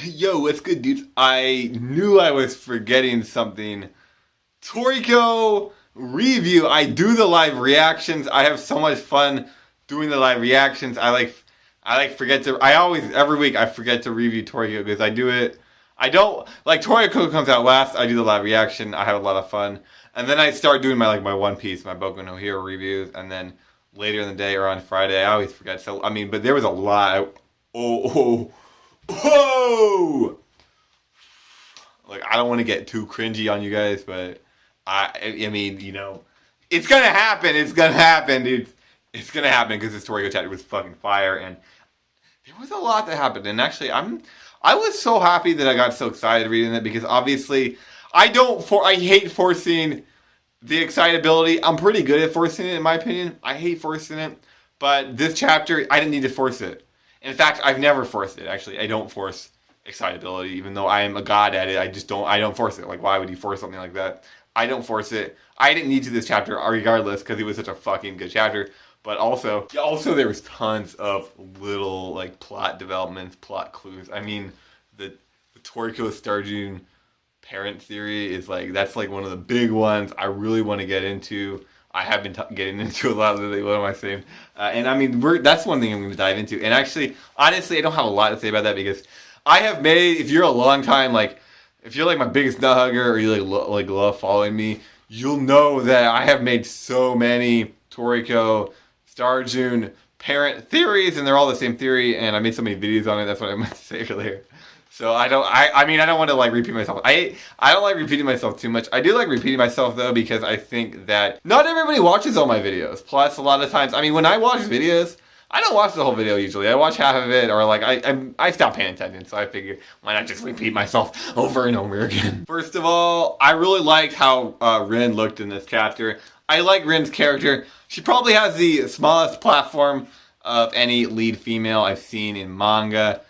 Yo, what's good, dudes? I knew I was forgetting something. Toriko review. I do the live reactions. I have so much fun doing the live reactions. Forget to. I always every week I forget to review Toriko because I do it. I don't like Toriko comes out last. I do the live reaction. I have a lot of fun, and then I start doing my One Piece, my Boku no Hero reviews, and then later in the day or on Friday I always forget. So but there was a lot. Whoa! Like, I don't want to get too cringy on you guys, but I mean, it's gonna happen. It's gonna happen, dude. It's gonna happen because this Toriko chapter was fucking fire, and there was a lot that happened. And actually, I was so happy that I got so excited reading it because obviously, I hate forcing the excitability. I'm pretty good at forcing it, in my opinion. I hate forcing it, but this chapter, I didn't need to force it. In fact, I've never forced it. Actually, I don't force excitability, even though I am a god at it. I don't force it. Like, why would you force something like that? I don't force it. I didn't need to this chapter regardless because it was such a fucking good chapter. But also there was tons of little like plot developments, plot clues. I mean, the Toriko Starjun parent theory is that's one of the big ones I really want to get into. I have been getting into a lot lately. What am I saying? And I mean, that's one thing I'm going to dive into. And actually, honestly, I don't have a lot to say about that because I have made. If you're a long time, if you're my biggest nut hugger, or you love following me, you'll know that I have made so many Toriko Starjun parent theories, and they're all the same theory. And I made so many videos on it. That's what I meant to say earlier. So I don't want to repeat myself. I don't like repeating myself too much. I do like repeating myself though because I think that not everybody watches all my videos. Plus a lot of times, when I watch videos, I don't watch the whole video usually. I watch half of it or I stop paying attention. So I figure why not just repeat myself over and over again. First of all, I really liked how Rin looked in this chapter. I like Rin's character. She probably has the smallest platform of any lead female I've seen in manga.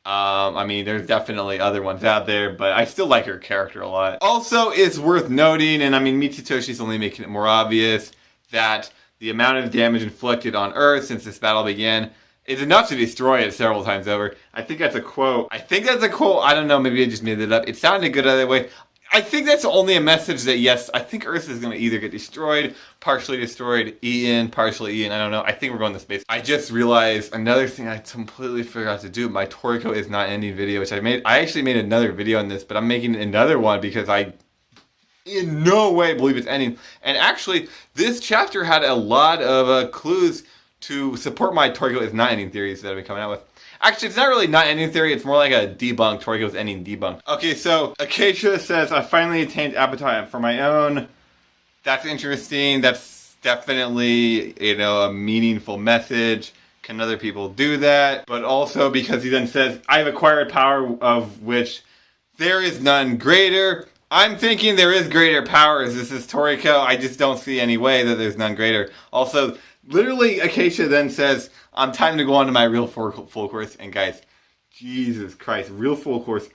There's definitely other ones out there, but I still like her character a lot. Also, it's worth noting, and Mitsusoshi's only making it more obvious, that the amount of damage inflicted on Earth since this battle began is enough to destroy it several times over. I think that's a quote. I don't know, maybe I just made it up. It sounded good either way. I think that's only a message that, yes, I think Earth is going to either get destroyed, partially destroyed, partially eaten, I don't know. I think we're going to space. I just realized another thing I completely forgot to do. My Toriko is not ending video, which I made. I actually made another video on this, but I'm making another one because I in no way believe it's ending. And actually, this chapter had a lot of clues to support my Toriko is not ending theories that I've been coming out with. Actually, it's not really not ending theory. It's more like a debunk. Toriko's ending debunk. Okay, so Acaia says, I finally attained appetite for my own. That's interesting. That's definitely, a meaningful message. Can other people do that? But also because he then says, I've acquired power of which there is none greater. I'm thinking there is greater powers. This is Toriko. I just don't see any way that there's none greater. Also, literally, Acaia then says, time to go on to my real full course. And guys, Jesus Christ, real full course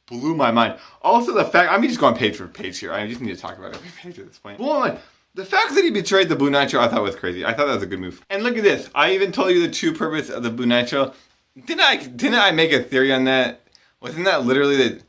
blew my mind. Also, the fact, just going page for page here. I just need to talk about every page at this point. Blew my mind. The fact that he betrayed the Blue Nitro, I thought was crazy. I thought that was a good move. And look at this. I even told you the true purpose of the Blue Nitro. Didn't I make a theory on that? Wasn't that literally the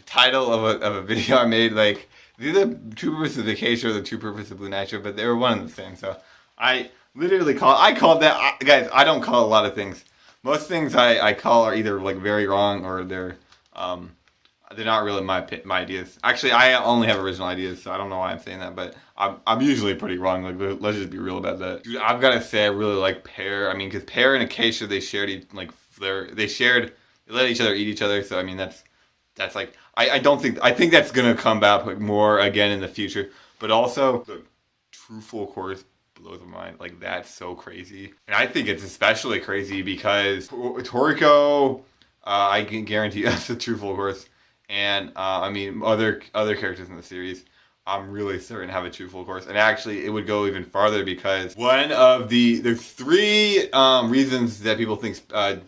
title of a video I made? Either the true purpose of Acacia or the true purpose of Blue Nitro, but they were one and the same. So I literally called that, guys, I don't call a lot of things. Most things I call are either very wrong or they're not really my ideas. Actually, I only have original ideas, so I don't know why I'm saying that, but I'm usually pretty wrong. Let's just be real about that. Dude, I've got to say I really like Pear. Because Pear and Acacia, they let each other eat each other. So that's I think that's gonna come back more again in the future. But also the true full course blows my mind. That's so crazy. And I think it's especially crazy because Toriko, I can guarantee that's the true full course. And other characters in the series, I'm really certain have a true full course. And actually, it would go even farther because there's three reasons that people think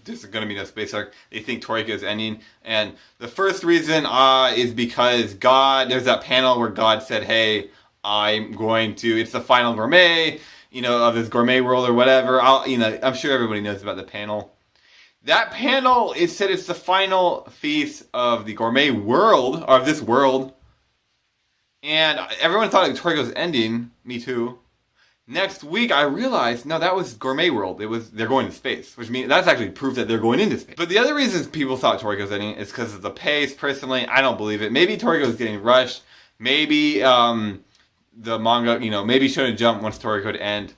there's going to be no space arc. They think Toriko is ending. And the first reason is because God, there's that panel where God said, hey, it's the final gourmet, of this gourmet world or whatever. I'm sure everybody knows about the panel. That panel, it said it's the final feast of the gourmet world, or of this world. And everyone thought Toriko's ending. Me too. Next week, I realized, no, that was Gourmet World. They're going to space, which means that's actually proof that they're going into space. But the other reasons people thought Toriko's ending is because of the pace. Personally, I don't believe it. Maybe Toriko's getting rushed. Maybe the manga, maybe Shonen Jump wants Toriko to end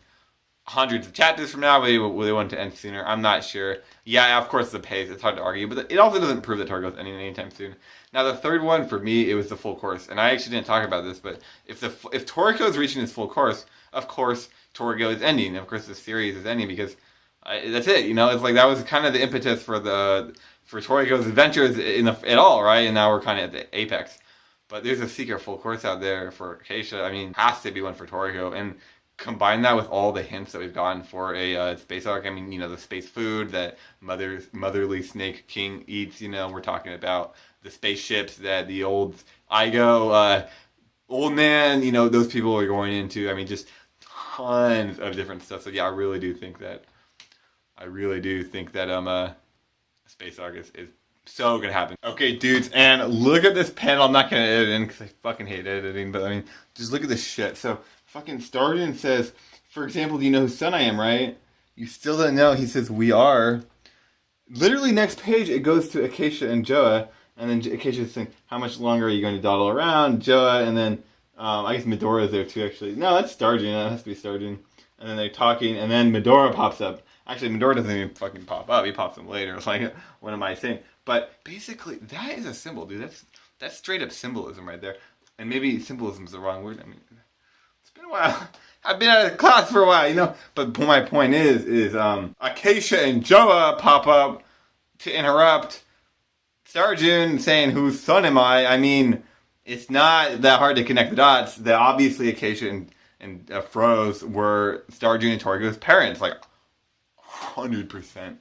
hundreds of chapters from now. Maybe they want to end sooner. I'm not sure. Yeah, of course, the pace. It's hard to argue, but it also doesn't prove that Toriko's ending anytime soon. Now, the third one for me, it was the full course, and I actually didn't talk about this, but if Toriko is reaching his full course, of course, Toriko is ending. Of course, the series is ending because that's it. It's like that was kind of the impetus for Toriko's adventures at all, right? And now we're kind of at the apex. But there's a secret full course out there for Acacia. I mean, has to be one for Toriko. And combine that with all the hints that we've gotten for a space arc. I mean, the space food that motherly Snake King eats. We're talking about the spaceships that the old Igo, old man, those people are going into. I mean, just tons of different stuff. So yeah, I really do think that space arc is so gonna happen. Okay, dudes, and look at this panel. I'm not gonna edit it in because I fucking hate editing, but I mean, just look at this shit. So fucking Starjun says, for example, do you know whose son I am, right? You still don't know. He says, we are. Literally next page, it goes to Acacia and Joa, and then Acacia's saying, how much longer are you going to dawdle around, Joa? And then I guess Medora's there too, actually. No, that's Starjun. That has to be Starjun. And then they're talking, and then Medora pops up. Actually, Medora doesn't even fucking pop up. He pops up later. It's like, what am I saying? But basically, that is a symbol, dude. That's straight up symbolism right there. And maybe symbolism is the wrong word. I mean, it's been a while. I've been out of class for a while, But my point is Acacia and Joa pop up to interrupt Starjun saying, whose son am I? I mean, it's not that hard to connect the dots. That obviously Acacia and Froese were Starjun and Toriko's parents. Like, 100%.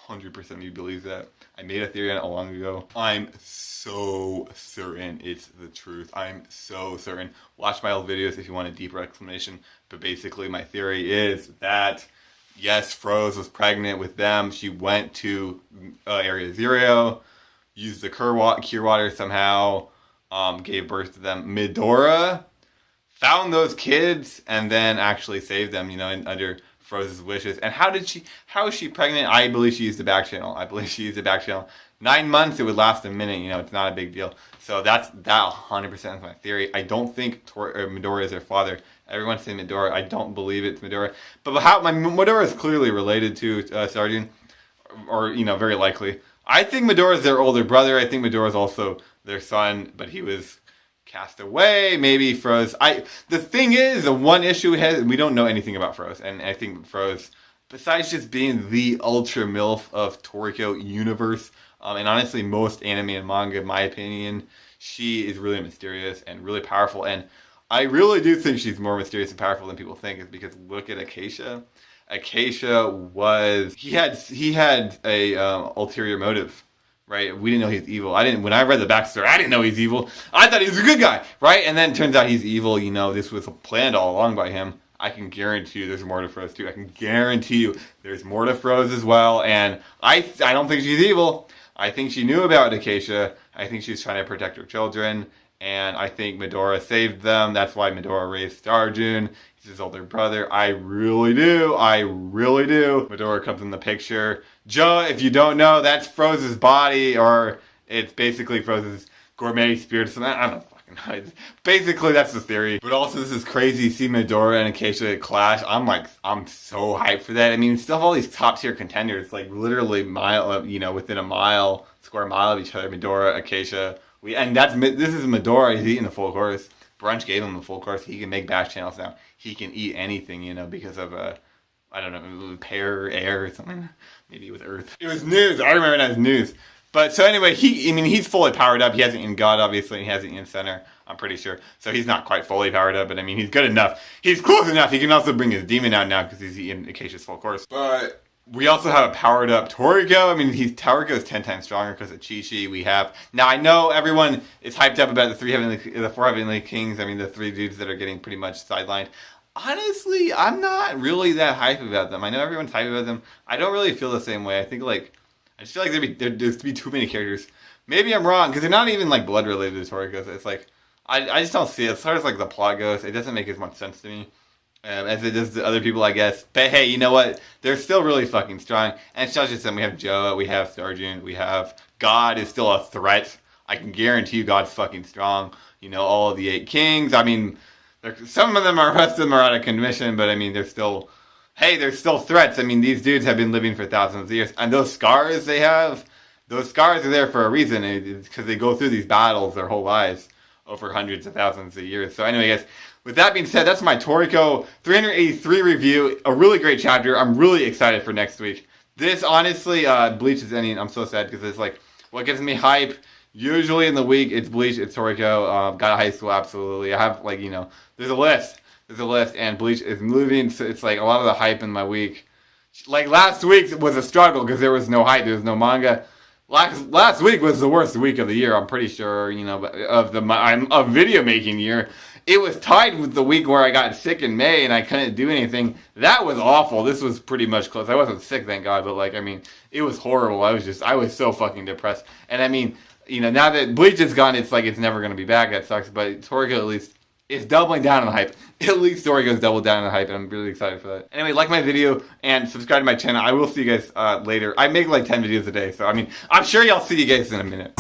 100% me believes that. I made a theory on it long ago. I'm so certain it's the truth. I'm so certain. Watch my old videos if you want a deeper explanation. But basically my theory is that, yes, Froese was pregnant with them. She went to Area Zero, used the cure water somehow, gave birth to them. Medora found those kids and then actually saved them, under Froese's wishes. And how is she pregnant? I believe she used the back channel. 9 months, it would last a minute, it's not a big deal. So that 100% is my theory. I don't think Medora is their father. Everyone's saying Medora. I don't believe it's Medora. But Medora is clearly related to Starjun, or, very likely. I think Medora is their older brother. I think Medora is also their son, but he was cast away. Maybe Froese. The thing is, the one issue we don't know anything about Froese, and I think Froese, besides just being the ultra MILF of Toriko universe, and honestly most anime and manga, in my opinion, she is really mysterious and really powerful. And I really do think she's more mysterious and powerful than people think, is because look at Acacia. He had a ulterior motive. Right? We didn't know he was evil. When I read the backstory, I didn't know he's evil. I thought he was a good guy, right? And then it turns out he's evil. This was planned all along by him. I can guarantee you there's more to Froese too. I can guarantee you there's more to Froese as well. And I don't think she's evil. I think she knew about Acacia. I think she's trying to protect her children. And I think Medora saved them. That's why Medora raised Starjun. He's his older brother. I really do. Medora comes in the picture. Joe, if you don't know, that's Froese's body, or it's basically Froese's gourmet spirit. So I don't fucking know. Basically, that's the theory. But also, this is crazy. See Medora and Acacia clash. I'm so hyped for that. I mean, still have all these top tier contenders, like literally within a square mile of each other. Medora, Acacia. This is Medora. He's eating the full course. Brunch gave him the full course. He can make back channels now. He can eat anything, because of I don't know, pear, air, or something. Maybe with Earth. It was news. I remember that as news. But so anyway, he's fully powered up. He hasn't eaten God, obviously, and he hasn't eaten Center, I'm pretty sure. So he's not quite fully powered up, but I mean, he's good enough. He's close enough. He can also bring his demon out now because he's eating Acacia's full course. But we also have a powered up Toriko. I mean, Toriko is 10 times stronger because of Chi-Chi. We have, now I know everyone is hyped up about the 4 Heavenly Kings. I mean, the 3 dudes that are getting pretty much sidelined. Honestly, I'm not really that hype about them. I know everyone's hype about them. I don't really feel the same way. I think like I just feel like there's to be too many characters. Maybe I'm wrong because they're not even like blood related to Toriko. It's like I just don't see it. As far as like the plot goes, it doesn't make as much sense to me as it does to other people, I guess. But hey, you know what? They're still really fucking strong. And it's not just them. We have Joa, we have Starjun, we have God is still a threat. I can guarantee you God's fucking strong. You know, all of the 8 kings. I mean, some of them are, rest of them are out of commission, but I mean, they're still, hey, they're still threats. I mean, these dudes have been living for thousands of years. And those scars they have, those scars are there for a reason. It's because they go through these battles their whole lives over hundreds of thousands of years. So anyway, guys, with that being said, that's my Toriko 383 review. A really great chapter. I'm really excited for next week. This, honestly, Bleach is ending. I'm so sad because it's like, what gives me hype? Usually in the week, it's Bleach, it's Toriko, got a high school, absolutely. I have, like, you know, there's a list, and Bleach is moving, so it's like a lot of the hype in my week. Like, last week was a struggle because there was no hype, there was no manga. Last week was the worst week of the year, I'm pretty sure, you know, of video making year. It was tied with the week where I got sick in May and I couldn't do anything. That was awful. This was pretty much close. I wasn't sick, thank God, but, like, I mean, it was horrible. I was so fucking depressed. And, I mean, you know, now that Bleach is gone, it's like it's never going to be back. That sucks. But Toriko, at least, is doubling down on the hype. At least Toriko's doubled down on the hype, and I'm really excited for that. Anyway, like my video and subscribe to my channel. I will see you guys later. I make like 10 videos a day, so I mean, I'm sure y'all see you guys in a minute.